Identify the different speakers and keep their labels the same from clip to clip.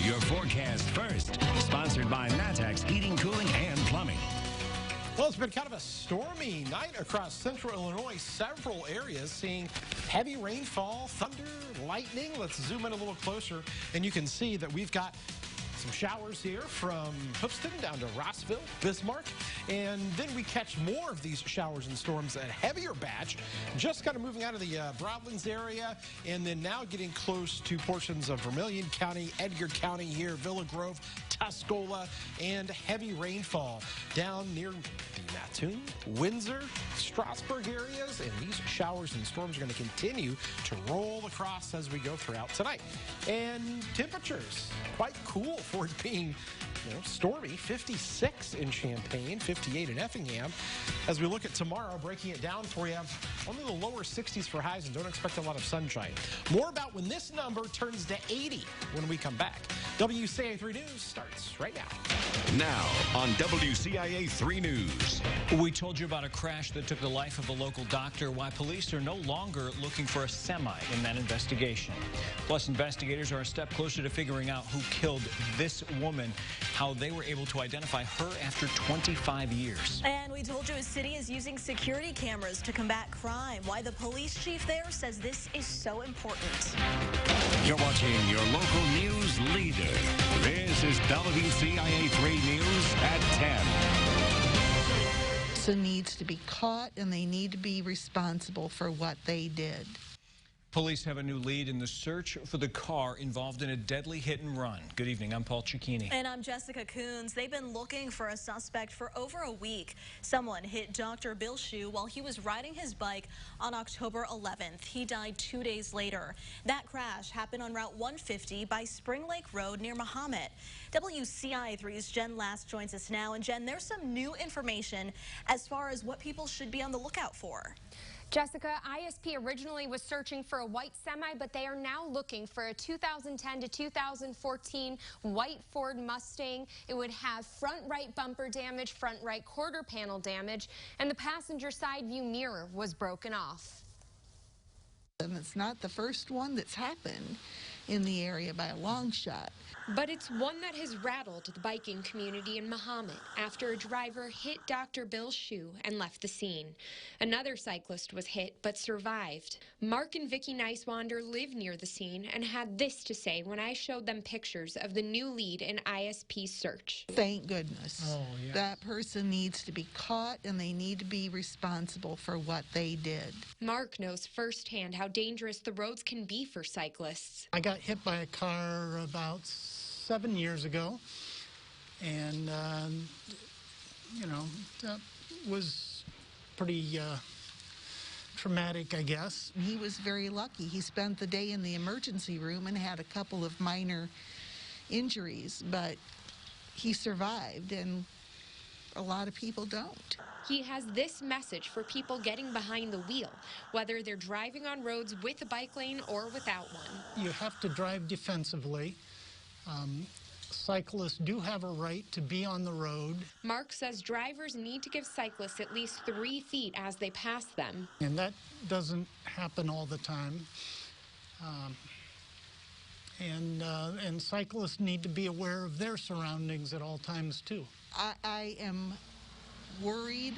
Speaker 1: your forecast first. Sponsored by Matex Heating, Cooling, and Plumbing.
Speaker 2: Well, it's been kind of a stormy night across central Illinois. Several areas seeing heavy rainfall, thunder, lightning. Let's zoom in a little closer, and you can see that we've got some showers here from Hoopston down to Rossville, Bismarck, and then we catch more of these showers and storms, a heavier batch, just kind of moving out of the Broadlands area, and then now getting close to portions of Vermilion County, Edgar County here, Villa Grove, Tuscola, and heavy rainfall down near the Mattoon, Windsor, Strasburg areas, and these showers and storms are going to continue to roll across as we go throughout tonight. And temperatures quite cool for it being stormy. 56 in Champaign, 58 in Effingham. As we look at tomorrow, breaking it down for you, only the lower 60s for highs and don't expect a lot of sunshine. More about when this number turns to 80 when we come back. WCIA 3 News starts right now.
Speaker 1: Now on WCIA 3 News.
Speaker 3: We told you about a crash that took the life of a local doctor, why police are no longer looking for a semi in that investigation. Plus, investigators are a step closer to figuring out who killed this woman, how they were able to identify her after 25 years.
Speaker 4: And we told you a city is using security cameras to combat crime, why the police chief there says this is so important.
Speaker 1: You're watching your local news leader. This is WCIA 3 News at 10.
Speaker 5: Person needs to be caught, and they need to be responsible for what they did.
Speaker 3: Police have a new lead in the search for the car involved in a deadly hit and run. Good evening, I'm Paul Cicchini.
Speaker 4: And I'm Jessica Coons. They've been looking for a suspect for over a week. Someone hit Dr. Bill Shue while he was riding his bike on October 11th. He died 2 days later. That crash happened on Route 150 by Spring Lake Road near Mahomet. WCIA 3's Jen Last joins us now. And Jen, there's some new information as far as what people should be on the lookout for.
Speaker 6: Jessica, ISP originally was searching for a white semi, but they are now looking for a 2010 to 2014 white Ford Mustang. It would have front right bumper damage, front right quarter panel damage, and the passenger side view mirror was broken off.
Speaker 5: And it's not the first one that's happened in the area by a long shot.
Speaker 6: But it's one that has rattled the biking community in Mahomet after a driver hit Dr. Bill Shue and left the scene. Another cyclist was hit but survived. Mark and Vicky Nicewander live near the scene and had this to say when I showed them pictures of the new lead in ISP's search.
Speaker 5: Thank goodness.
Speaker 2: Oh, yes.
Speaker 5: That person needs to be caught, and they need to be responsible for what they did.
Speaker 6: Mark knows firsthand how dangerous the roads can be for cyclists.
Speaker 7: I got hit by a car about 7 years ago, and that was pretty traumatic, I guess.
Speaker 5: He was very lucky. He spent the day in the emergency room and had a couple of minor injuries, but he survived, and a lot of people don't.
Speaker 6: He has this message for people getting behind the wheel, whether they're driving on roads with a bike lane or without one.
Speaker 7: You have to drive defensively. Cyclists do have a right to be on the road.
Speaker 6: Mark says drivers need to give cyclists at least 3 feet as they pass them.
Speaker 7: And that doesn't happen all the time. And cyclists need to be aware of their surroundings at all times, too.
Speaker 5: I am worried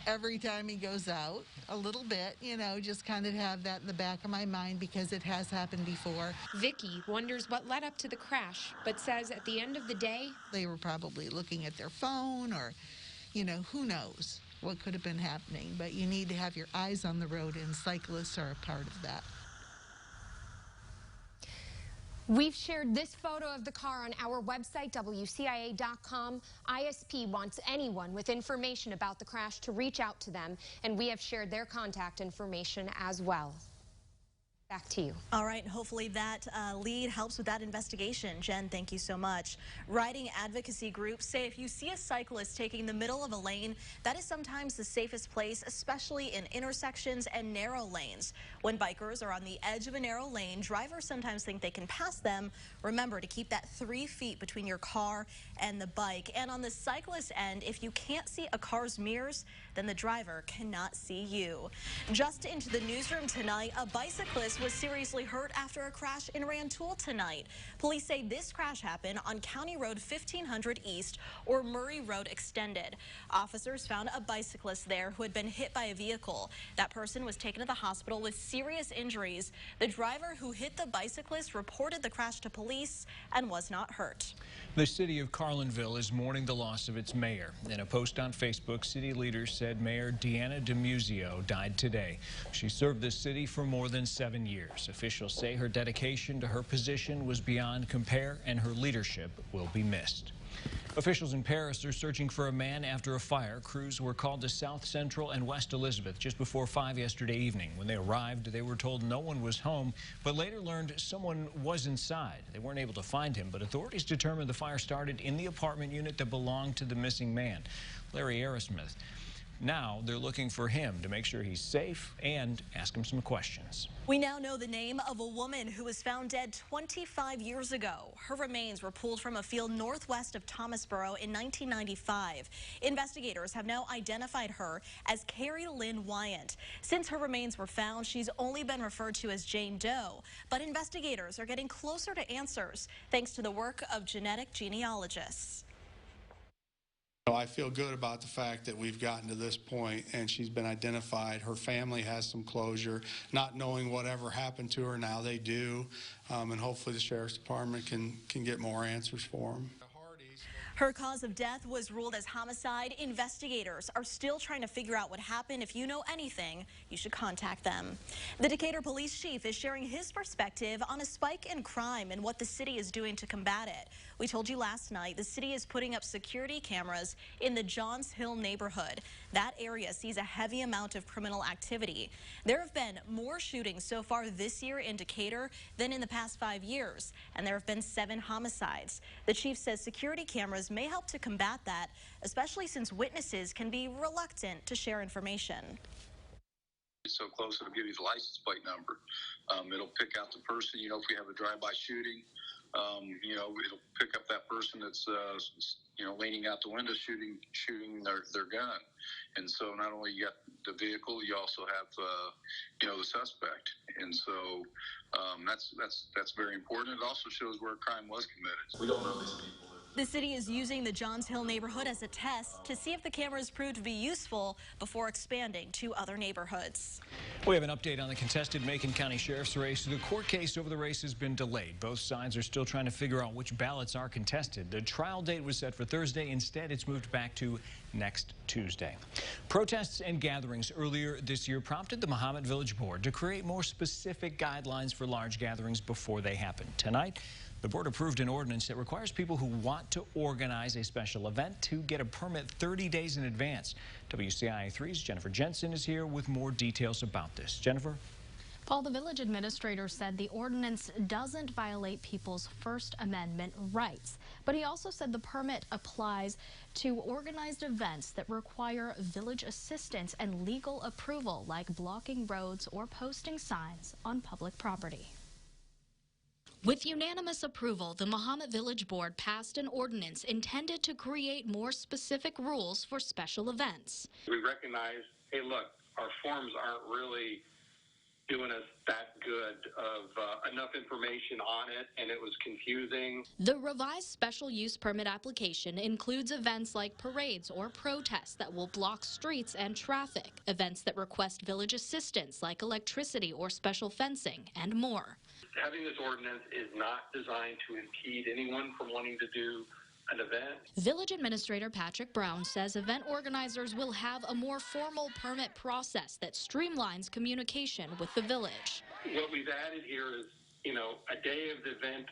Speaker 5: every time he goes out, a little bit, just kind of have that in the back of my mind because it has happened before.
Speaker 6: Vicky wonders what led up to the crash, but says at the end of the day,
Speaker 5: they were probably looking at their phone or, who knows what could have been happening. But you need to have your eyes on the road, and cyclists are a part of that.
Speaker 6: We've shared this photo of the car on our website, WCIA.com. ISP wants anyone with information about the crash to reach out to them, and we have shared their contact information as well. Back to you.
Speaker 4: All right. Hopefully that lead helps with that investigation. Jen, thank you so much. Riding advocacy groups say if you see a cyclist taking the middle of a lane, that is sometimes the safest place, especially in intersections and narrow lanes. When bikers are on the edge of a narrow lane, drivers sometimes think they can pass them. Remember to keep that 3 feet between your car and the bike. And on the cyclist end, if you can't see a car's mirrors, then the driver cannot see you. Just into the newsroom tonight, a bicyclist was seriously hurt after a crash in Rantoul tonight. Police say this crash happened on County Road 1500 East, or Murray Road Extended. Officers found a bicyclist there who had been hit by a vehicle. That person was taken to the hospital with serious injuries. The driver who hit the bicyclist reported the crash to police and was not hurt.
Speaker 3: The city of Carlinville is mourning the loss of its mayor. In a post on Facebook, city leaders said Mayor Deanna DeMuzio died today. She served the city for more than 7 years. Officials say her dedication to her position was beyond compare, and her leadership will be missed. Officials in Paris are searching for a man after a fire. Crews were called to South Central and West Elizabeth just before 5 yesterday evening. When they arrived, they were told no one was home, but later learned someone was inside. They weren't able to find him, but authorities determined the fire started in the apartment unit that belonged to the missing man, Larry Aerosmith. Now they're looking for him to make sure he's safe and ask him some questions.
Speaker 4: We now know the name of a woman who was found dead 25 years ago. Her remains were pulled from a field northwest of Thomasboro in 1995. Investigators have now identified her as Carrie Lynn Wyant. Since her remains were found, she's only been referred to as Jane Doe. But investigators are getting closer to answers thanks to the work of genetic genealogists.
Speaker 8: I feel good about the fact that we've gotten to this point and she's been identified. Her family has some closure, not knowing whatever happened to her. Now they do, and hopefully the Sheriff's Department can get more answers for them.
Speaker 4: Her cause of death was ruled as homicide. Investigators are still trying to figure out what happened. If you know anything, you should contact them. The Decatur police chief is sharing his perspective on a spike in crime and what the city is doing to combat it. We told you last night the city is putting up security cameras in the Johns Hill neighborhood. That area sees a heavy amount of criminal activity. There have been more shootings so far this year in Decatur than in the past 5 years, and there have been 7 homicides. The chief says security cameras may help to combat that, especially since witnesses can be reluctant to share information.
Speaker 9: It's so close, it'll give you the license plate number. It'll pick out the person, if we have a drive-by shooting, it'll pick up that person that's, leaning out the window shooting their gun. And so not only you got the vehicle, you also have, the suspect. And so that's very important. It also shows where a crime was committed. We don't know these people.
Speaker 4: The city is using the Johns Hill neighborhood as a test to see if the cameras prove to be useful before expanding to other neighborhoods.
Speaker 3: We have an update on the contested Macon County Sheriff's race. The court case over the race has been delayed. Both sides are still trying to figure out which ballots are contested. The trial date was set for Thursday. Instead, it's moved back to next Tuesday. Protests and gatherings earlier this year prompted the Mahomet Village Board to create more specific guidelines for large gatherings before they happen. Tonight, the board approved an ordinance that requires people who want to organize a special event to get a permit 30 days in advance. WCIA3's Jennifer Jensen is here with more details about this. Jennifer?
Speaker 10: Paul, the village administrator said the ordinance doesn't violate people's First Amendment rights, but he also said the permit applies to organized events that require village assistance and legal approval, like blocking roads or posting signs on public property. With unanimous approval, the Mahomet Village Board passed an ordinance intended to create more specific rules for special events.
Speaker 11: We recognize, hey, look, our forms aren't really doing us that good of enough information on it, and it was confusing.
Speaker 10: The revised special use permit application includes events like parades or protests that will block streets and traffic, events that request village assistance like electricity or special fencing, and more.
Speaker 11: Having this ordinance is not designed to impede anyone from wanting to do an event.
Speaker 10: Village Administrator Patrick Brown says event organizers will have a more formal permit process that streamlines communication with the village.
Speaker 11: What we've added here is, a day of the event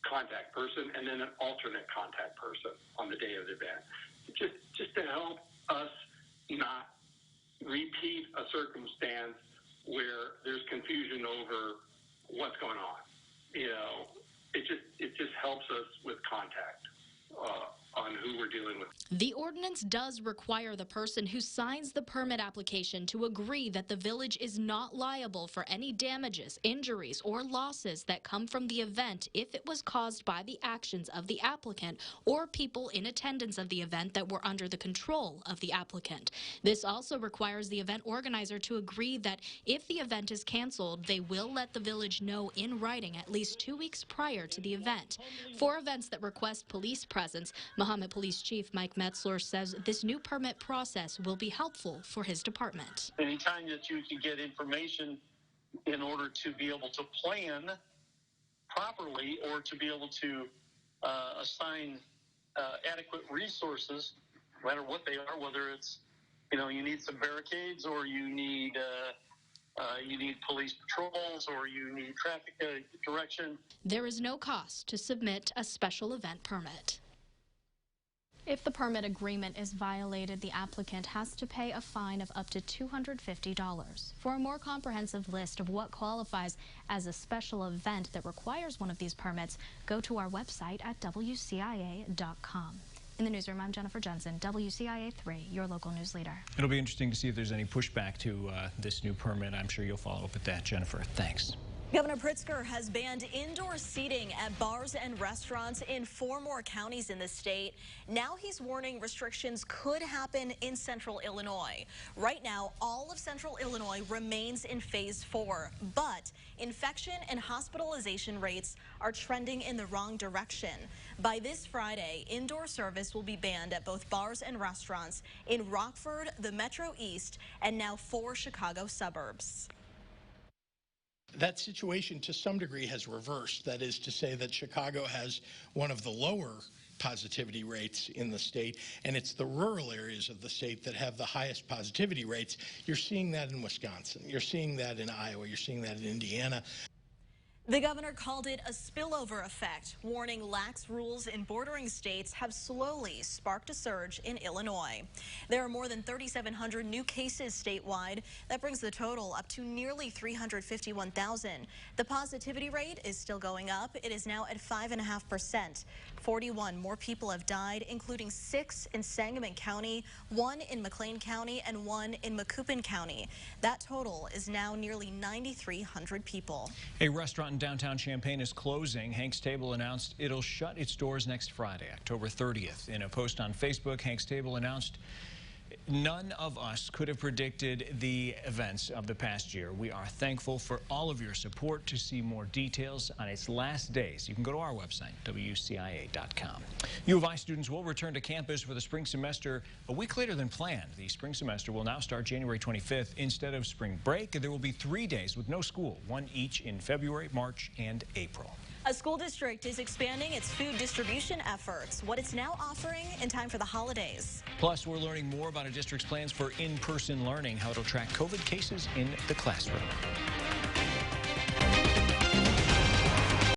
Speaker 11: contact person and then an alternate contact person on the day of the event. Just to help us not repeat a circumstance where there's confusion over what's going on. It just helps us with contact on who we're dealing with.
Speaker 10: The ordinance does require the person who signs the permit application to agree that the village is not liable for any damages, injuries, or losses that come from the event if it was caused by the actions of the applicant or people in attendance of the event that were under the control of the applicant. This also requires the event organizer to agree that if the event is canceled, they will let the village know in writing at least 2 weeks prior to the event. For events that request police presence, Mahomet Police Chief Mike Metzler says this new permit process will be helpful for his department.
Speaker 12: Anytime that you can get information in order to be able to plan properly or to be able to assign adequate resources, no matter what they are, whether it's, you need some barricades or you need police patrols or you need traffic direction.
Speaker 10: There is no cost to submit a special event permit. If the permit agreement is violated, the applicant has to pay a fine of up to $250. For a more comprehensive list of what qualifies as a special event that requires one of these permits, go to our website at WCIA.com. In the newsroom, I'm Jennifer Jensen, WCIA 3, your local news leader.
Speaker 3: It'll be interesting to see if there's any pushback to this new permit. I'm sure you'll follow up with that, Jennifer. Thanks.
Speaker 4: Governor Pritzker has banned indoor seating at bars and restaurants in 4 more counties in the state. Now he's warning restrictions could happen in central Illinois. Right now, all of central Illinois remains in phase 4, but infection and hospitalization rates are trending in the wrong direction. By this Friday, indoor service will be banned at both bars and restaurants in Rockford, the Metro East, and now 4 Chicago suburbs.
Speaker 13: That situation to some degree has reversed. That is to say that Chicago has one of the lower positivity rates in the state, and it's the rural areas of the state that have the highest positivity rates. You're seeing that in Wisconsin. You're seeing that in Iowa. You're seeing that in Indiana.
Speaker 4: The governor called it a spillover effect, warning lax rules in bordering states have slowly sparked a surge in Illinois. There are more than 3,700 new cases statewide. That brings the total up to nearly 351,000. The positivity rate is still going up. It is now at 5.5%. 41 more people have died, including 6 in Sangamon County, 1 in McLean County, and 1 in Macoupin County. That total is now nearly 9,300 people.
Speaker 3: A restaurant in downtown Champaign is closing. Hank's Table announced it'll shut its doors next Friday, October 30th. In a post on Facebook, Hank's Table announced, "None of us could have predicted the events of the past year. We are thankful for all of your support. To see more details on its last days, you can go to our website, WCIA.com. U of I students will return to campus for the spring semester a week later than planned. The spring semester will now start January 25th instead of spring break. There will be 3 days with no school, 1 each in February, March, and April.
Speaker 4: A school district is expanding its food distribution efforts, what it's now offering in time for the holidays.
Speaker 3: Plus, we're learning more about a district's plans for in-person learning, how it'll track COVID cases in the classroom.